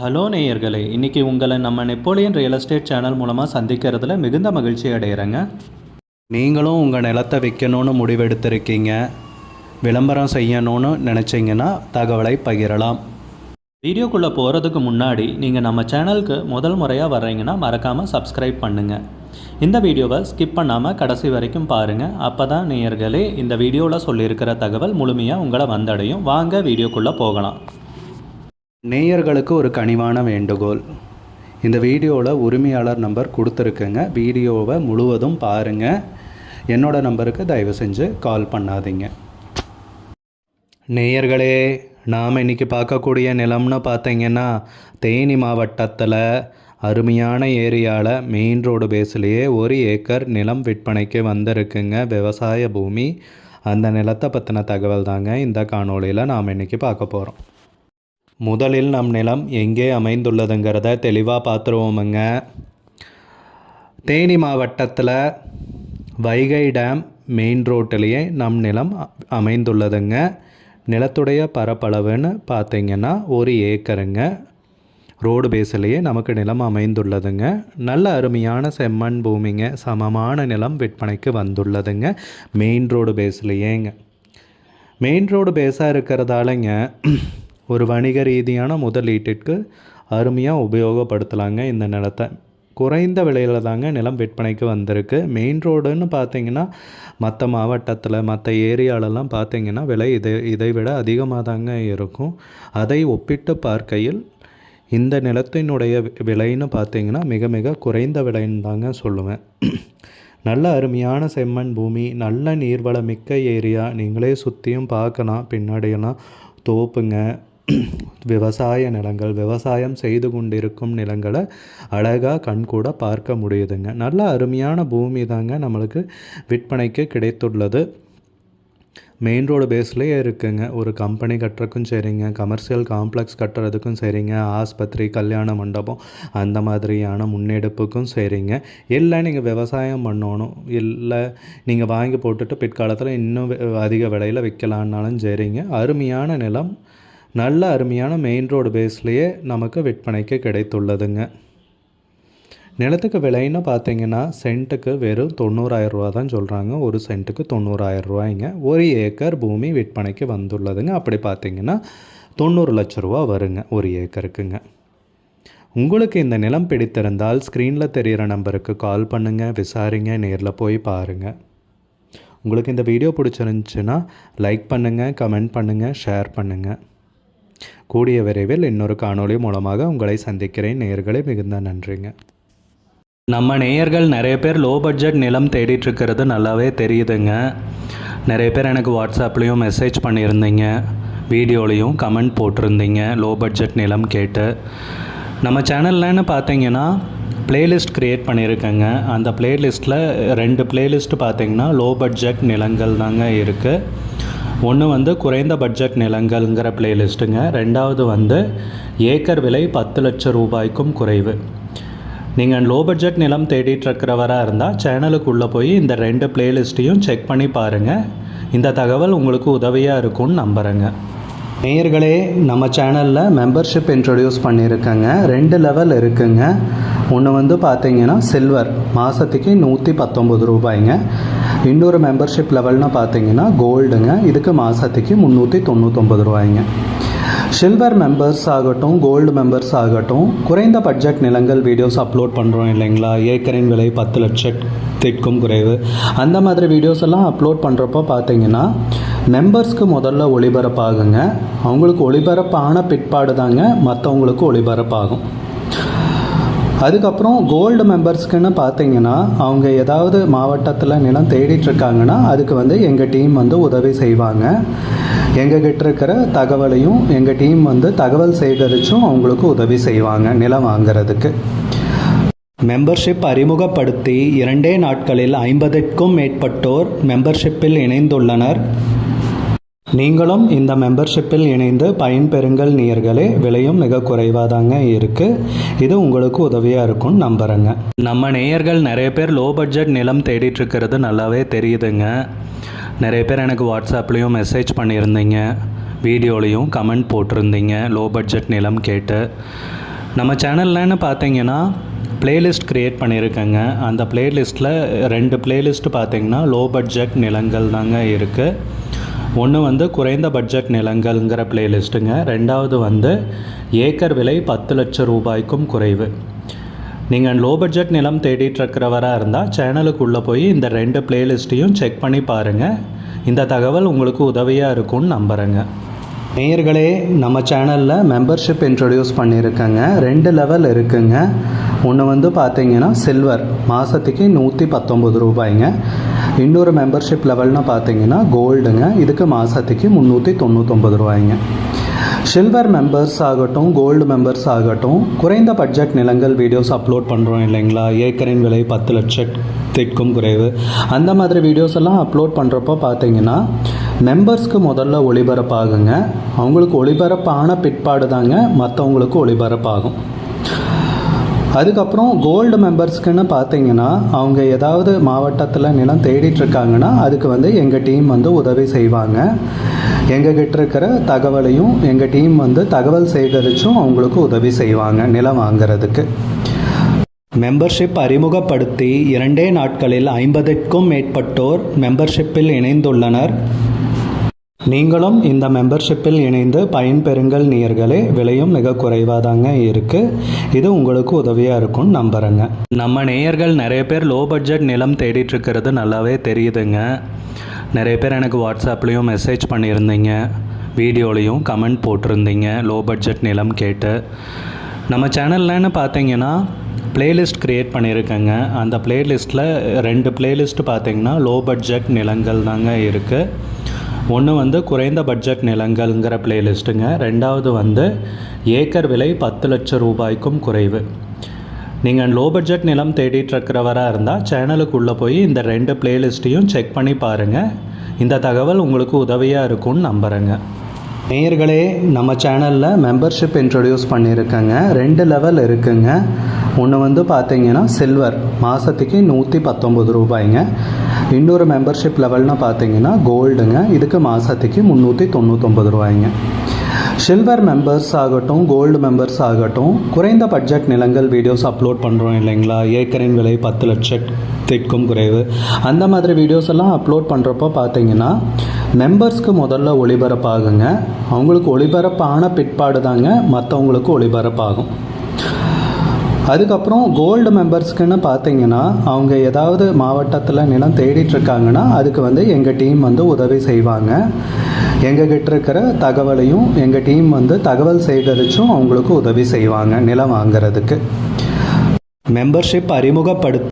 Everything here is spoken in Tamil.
ஹலோ நேயர்களே, இன்றைக்கி உங்களை நம்ம நெப்போலியன் ரியல் எஸ்டேட் சேனல் மூலமாக சந்திக்கிறதுல மிகுந்த மகிழ்ச்சி அடைகிறேங்க. நீங்களும் உங்கள் நிலத்தை விற்கணும்னு முடிவெடுத்திருக்கீங்க, விளம்பரம் செய்யணும்னு நினச்சிங்கன்னா தகவலை பகிரலாம். வீடியோக்குள்ளே போகிறதுக்கு முன்னாடி நீங்கள் நம்ம சேனலுக்கு முதல் முறையாக வர்றீங்கன்னா மறக்காமல் சப்ஸ்கிரைப் பண்ணுங்கள். இந்த வீடியோவை ஸ்கிப் பண்ணாமல் கடைசி வரைக்கும் பாருங்கள். அப்போ தான் நேயர்களே இந்த வீடியோவில் சொல்லியிருக்கிற தகவல் முழுமையாக உங்களை வந்தடையும். வாங்க வீடியோக்குள்ளே போகலாம். நேயர்களுக்கு ஒரு கனிவான வேண்டுகோள், இந்த வீடியோவில் உரிமையாளர் நம்பர் கொடுத்துருக்குங்க. வீடியோவை முழுவதும் பாருங்கள். என்னோடய நம்பருக்கு தயவு செஞ்சு கால் பண்ணாதீங்க. நேயர்களே, நாம் இன்றைக்கி பார்க்கக்கூடிய நிலம்னு பார்த்தீங்கன்னா தேனி மாவட்டத்தில் அருமையான ஏரியாவில் மெயின் ரோடு பேஸ்லேயே 1 ஏக்கர் நிலம் விற்பனைக்கு வந்திருக்குங்க. விவசாய பூமி. அந்த நிலத்தை பற்றின தகவல் தாங்க இந்த காணொளியில் நாம் இன்றைக்கி பார்க்க போகிறோம். முதலில் நம் நிலம் எங்கே அமைந்துள்ளதுங்கிறத தெளிவாக பார்த்துருவோமுங்க. தேனி மாவட்டத்தில் வைகை டேம் மெயின் ரோட்டிலேயே நம் நிலம் அமைந்துள்ளதுங்க. நிலத்துடைய பரப்பளவுன்னு பார்த்திங்கன்னா 1 ஏக்கருங்க. ரோடு பேஸ்லேயே நமக்கு நிலம் அமைந்துள்ளதுங்க. நல்ல அருமையான செம்மண் பூமிங்க. சமமான நிலம் விற்பனைக்கு வந்துள்ளதுங்க. மெயின் ரோடு பேஸ்லேயேங்க. மெயின் ரோடு பேஸாக இருக்கிறதாலங்க ஒரு வணிக ரீதியான முதலீட்டிற்கு அருமையாக உபயோகப்படுத்தலாங்க. இந்த நிலத்தை குறைந்த விலையில் தாங்க நிலம் விற்பனைக்கு வந்திருக்கு. மெயின் ரோடுன்னு பார்த்திங்கன்னா மற்ற மாவட்டத்தில் மற்ற ஏரியாலெல்லாம் பார்த்திங்கன்னா விலை இதை விட அதிகமாக தாங்க இருக்கும். அதை ஒப்பிட்டு பார்க்கையில் இந்த நிலத்தினுடைய விலைன்னு பார்த்திங்கன்னா மிக மிக குறைந்த விலைன்னு தாங்க சொல்லுவேன். நல்ல அருமையான செம்மண் பூமி, நல்ல நீர்வளமிக்க ஏரியா. நீங்களே சுற்றியும் பார்க்கலாம். பின்னாடியெல்லாம் தோப்புங்க, விவசாய நிலங்கள், விவசாயம் செய்து கொண்டிருக்கும் நிலங்களை அழகாக கண்கூட பார்க்க முடியுதுங்க. நல்ல அருமையான பூமி தாங்க நம்மளுக்கு விற்பனைக்கு கிடைத்துள்ளது. மெயின் ரோடு பேஸ்லேயே இருக்குங்க. ஒரு கம்பெனி கட்டுறதுக்கும் சரிங்க, கமர்ஷியல் காம்ப்ளெக்ஸ் கட்டுறதுக்கும் சரிங்க, ஆஸ்பத்திரி, கல்யாண மண்டபம் அந்த மாதிரியான முன்னெடுப்புக்கும் சரிங்க. இல்லை நீங்கள் விவசாயம் பண்ணணும், இல்லை நீங்கள் வாங்கி போட்டுட்டு பிற்காலத்தில் இன்னும் அதிக விலையில் விற்கலான்னாலும் சரிங்க. அருமையான நிலம், நல்ல அருமையான மெயின் ரோடு பேஸ்லேயே நமக்கு விற்பனைக்கு கிடைத்துள்ளதுங்க. நிலத்துக்கு விலைன்னு பார்த்தீங்கன்னா சென்ட்டுக்கு வெறும் 90,000 ரூபா தான் சொல்கிறாங்க. ஒரு சென்ட்டுக்கு 90,000 ரூபாய்ங்க. 1 ஏக்கர் பூமி விற்பனைக்கு வந்துள்ளதுங்க. அப்படி பார்த்தீங்கன்னா 90 லட்ச ரூபா வருங்க 1 ஏக்கருக்குங்க. உங்களுக்கு இந்த நிலம் பிடித்திருந்தால் ஸ்க்ரீனில் தெரிகிற நம்பருக்கு கால் பண்ணுங்கள், விசாரிங்க, நேரில் போய் பாருங்கள். உங்களுக்கு இந்த வீடியோ பிடிச்சிருந்துச்சுன்னா லைக் பண்ணுங்கள், கமெண்ட் பண்ணுங்கள், ஷேர் பண்ணுங்கள். கூடிய விரைவில் இன்னொரு காணொளி மூலமாக உங்களை சந்திக்கிறேன். நேயர்களே, மிகுந்த நன்றிங்க. நம்ம நேயர்கள் நிறைய பேர் லோ பட்ஜெட் நிலம் தேடிட்டுருக்கிறது நல்லாவே தெரியுதுங்க. நிறைய பேர் எனக்கு வாட்ஸ்அப்லேயும் மெசேஜ் பண்ணியிருந்தீங்க, வீடியோலையும் கமெண்ட் போட்டிருந்தீங்க லோ பட்ஜெட் நிலம் கேட்டு. நம்ம சேனல்லன்னு பார்த்தீங்கன்னா ப்ளேலிஸ்ட் க்ரியேட் பண்ணியிருக்கேங்க. அந்த ப்ளேலிஸ்ட்டில் 2 ப்ளேலிஸ்ட் பார்த்திங்கன்னா லோ பட்ஜெட் நிலங்கள் தாங்க இருக்குது. ஒன்று குறைந்த பட்ஜெட் நிலங்கள்ங்கிற ப்ளேலிஸ்ட்டுங்க. 2வது ஏக்கர் விலை 10 லட்சம் ரூபாய்க்கும் குறைவு. நீங்கள் லோ பட்ஜெட் நிலம் தேடிட்டுருக்கிறவராக இருந்தால் சேனலுக்குள்ளே போய் இந்த 2 ப்ளேலிஸ்ட்டையும் செக் பண்ணி பாருங்கள். இந்த தகவல் உங்களுக்கு உதவியாக இருக்கும்னு நம்புகிறேங்க. நேயர்களே, நம்ம சேனலில் மெம்பர்ஷிப் இன்ட்ரடியூஸ் பண்ணியிருக்கேங்க. 2 லெவல் இருக்குங்க. ஒன்று பார்த்தீங்கன்னா சில்வர், மாதத்துக்கு 119 ரூபாய்ங்க. இன்னொரு மெம்பர்ஷிப் லெவல்னால் பார்த்தீங்கன்னா கோல்டுங்க. இதுக்கு மாதத்துக்கு 399 ரூபாய்ங்க. சில்வர் மெம்பர்ஸ் ஆகட்டும், கோல்டு மெம்பர்ஸ் ஆகட்டும், குறைந்த பட்ஜெட் நிலங்கள் வீடியோஸ் அப்லோட் பண்ணுறோம் இல்லைங்களா, ஏக்கரின் விலை 10 லட்சத்திற்கும் குறைவு, அந்த மாதிரி வீடியோஸ் எல்லாம் அப்லோட் பண்ணுறப்போ பார்த்தீங்கன்னா மெம்பர்ஸ்க்கு முதல்ல ஒளிபரப்பாகுங்க. அவங்களுக்கு ஒளிபரப்பான பிற்பாடு தாங்க மற்றவங்களுக்கு ஒளிபரப்பாகும். அதுக்கப்புறம் கோல்டு மெம்பர்ஸ்க்குன்னு பார்த்தீங்கன்னா அவங்க ஏதாவது மாவட்டத்தில் நிலம் தேடிட்டுருக்காங்கன்னா அதுக்கு எங்கள் டீம் உதவி செய்வாங்க. எங்ககிட்ட இருக்கிற தகவலையும் எங்கள் டீம் தகவல் சேகரித்தும் அவங்களுக்கு உதவி செய்வாங்க நிலம் வாங்கிறதுக்கு. மெம்பர்ஷிப் அறிமுகப்படுத்தி 2 நாட்களில் 50க்கும் மேற்பட்டோர் மெம்பர்ஷிப்பில் இணைந்துள்ளனர். நீங்களும் இந்த மெம்பர்ஷிப்பில் இணைந்து பயன்பெறுங்கள் நேயர்களே. விலையும் மிக குறைவாக தாங்க இருக்குது. இது உங்களுக்கு உதவியாக இருக்கும்னு நம்புகிறேங்க. நம்ம நேயர்கள் நிறைய பேர் லோ பட்ஜெட் நிலம் தேடிட்டுருக்கிறது நல்லாவே தெரியுதுங்க. நிறைய பேர் எனக்கு வாட்ஸ்அப்லேயும் மெசேஜ் பண்ணியிருந்தீங்க, வீடியோலையும் கமெண்ட் போட்டிருந்தீங்க லோ பட்ஜெட் நிலம் கேட்டு. நம்ம சேனல்லன்னு பார்த்தீங்கன்னா பிளேலிஸ்ட் க்ரியேட் பண்ணியிருக்கேங்க. அந்த பிளேலிஸ்ட்டில் 2 பிளேலிஸ்ட்டு பார்த்தீங்கன்னா லோ பட்ஜெட் நிலங்கள் தாங்க இருக்குது. ஒன்று வந்து குறைந்த பட்ஜெட் நிலங்கள்ங்கிற பிளேலிஸ்ட்டுங்க. ரெண்டாவது வந்து ஏக்கர் விலை 10 லட்சம் ரூபாய்க்கும் குறைவு. நீங்கள் லோ பட்ஜெட் நிலம் தேடிட்டுருக்கிறவராக இருந்தால் சேனலுக்குள்ளே போய் இந்த 2 பிளேலிஸ்ட்டையும் செக் பண்ணி பாருங்கள். இந்த தகவல் உங்களுக்கு உதவியாக இருக்கும்னு நம்புகிறேங்க. நேயர்களே, நம்ம சேனலில் மெம்பர்ஷிப் இன்ட்ரடியூஸ் பண்ணியிருக்கேங்க. 2 லெவல் இருக்குங்க. ஒன்று வந்து பார்த்தீங்கன்னா சில்வர், மாதத்துக்கு 119 ரூபாய்ங்க. இன்னொரு மெம்பர்ஷிப் லெவல்னு பார்த்தீங்கன்னா கோல்டுங்க, இதுக்கு மாதத்துக்கு 399 ரூபாய்ங்க. சில்வர் மெம்பர்ஸ் ஆகட்டும், கோல்டு மெம்பர்ஸ் ஆகட்டும், குறைந்த பட்ஜெட் நிலங்கள் வீடியோஸ் அப்லோட் பண்ணுறோம் இல்லைங்களா, ஏக்கரின் விலை 10 லட்சத்திற்கும் குறைவு, அந்த மாதிரி வீடியோஸ் எல்லாம் அப்லோட் பண்ணுறப்போ பார்த்தீங்கன்னா மெம்பர்ஸ்க்கு முதல்ல ஒளிபரப்பாகுங்க. அவங்களுக்கு ஒளிபரப்பான பிற்பாடு தாங்க மற்றவங்களுக்கு ஒளிபரப்பாகும். அதுக்கப்புறம் கோல்டு மெம்பர்ஸ்க்குன்னு பார்த்தீங்கன்னா அவங்க ஏதாவது மாவட்டத்தில் நிலம் தேடிட்டுருக்காங்கன்னா அதுக்கு வந்து எங்கள் டீம் வந்து உதவி செய்வாங்க. எங்ககிட்ட இருக்கிற தகவலையும் எங்கள் டீம் வந்து தகவல் சேகரித்தும் அவங்களுக்கு உதவி செய்வாங்க நிலம் வாங்கிறதுக்கு. மெம்பர்ஷிப் அறிமுகப்படுத்தி 2 நாட்களில் 50க்கும் மேற்பட்டோர் மெம்பர்ஷிப்பில் இணைந்துள்ளனர். நீங்களும் இந்த மெம்பர்ஷிப்பில் இணைந்து பயன்பெறுங்கள் நேயர்களே. விலையும் மிக குறைவாக தாங்க இருக்குது. இது உங்களுக்கு உதவியாக இருக்கும்னு நம்புகிறேங்க. நம்ம நேயர்கள் நிறைய பேர் லோ பட்ஜெட் நிலம் தேடிட்டுருக்கிறது நல்லாவே தெரியுதுங்க. நிறைய பேர் எனக்கு வாட்ஸ்அப்லேயும் மெசேஜ் பண்ணியிருந்தீங்க, வீடியோலையும் கமெண்ட் போட்டிருந்தீங்க லோ பட்ஜெட் நிலம் கேட்டு. நம்ம சேனல்லன்னு பார்த்தீங்கன்னா பிளேலிஸ்ட் க்ரியேட் பண்ணியிருக்கேங்க. அந்த பிளேலிஸ்ட்டில் 2 பிளேலிஸ்ட்டு பார்த்தீங்கன்னா லோ பட்ஜெட் நிலங்கள் தாங்க இருக்குது. ஒன்று வந்து குறைந்த பட்ஜெட் நிலங்கள்ங்கிற பிளேலிஸ்ட்டுங்க. ரெண்டாவது வந்து ஏக்கர் விலை 10 லட்சம் ரூபாய்க்கும் குறைவு. நீங்கள் லோ பட்ஜெட் நிலம் தேடிட்டுருக்கிறவராக இருந்தால் சேனலுக்குள்ளே போய் இந்த 2 பிளேலிஸ்ட்டையும் செக் பண்ணி பாருங்கள். இந்த தகவல் உங்களுக்கு உதவியாக இருக்கும்னு நம்புகிறேங்க. நேயர்களே, நம்ம சேனலில் மெம்பர்ஷிப் இன்ட்ரடியூஸ் பண்ணியிருக்கேங்க. 2 லெவல் இருக்குங்க. ஒன்று வந்து பார்த்தீங்கன்னா சில்வர், மாதத்துக்கு 119 ரூபாய்ங்க. இன்னொரு மெம்பர்ஷிப் லெவல்னு பார்த்தீங்கன்னா கோல்டுங்க, இதுக்கு மாதத்துக்கு 399 ரூபாய்ங்க. சில்வர் மெம்பர்ஸ் ஆகட்டும், கோல்டு மெம்பர்ஸ் ஆகட்டும், குறைந்த பட்ஜெட் நிலங்கள் வீடியோஸ் அப்லோட் பண்ணுறோம் இல்லைங்களா, ஏக்கரின் விலை 10 லட்சத்திற்கும் குறைவு, அந்த மாதிரி வீடியோஸ் எல்லாம் அப்லோட் பண்ணுறப்போ பார்த்தீங்கன்னா மெம்பர்ஸ்க்கு முதல்ல ஒளிபரப்பாகுங்க. அவங்களுக்கு ஒளிபரப்பான பிற்பாடு தாங்க மற்றவங்களுக்கு ஒளிபரப்பாகும். அதுக்கப்புறம் கோல்டு மெம்பர்ஸ்க்குன்னு பார்த்தீங்கன்னா அவங்க ஏதாவது மாவட்டத்தில் நிலம் தேடிட்டுருக்காங்கன்னா அதுக்கு வந்து எங்கள் டீம் வந்து உதவி செய்வாங்க. எங்ககிட்ட இருக்கிற தகவலையும் எங்கள் டீம் வந்து தகவல் சேகரித்தும் அவங்களுக்கு உதவி செய்வாங்க நிலம் வாங்கிறதுக்கு. மெம்பர்ஷிப் அறிமுகப்படுத்த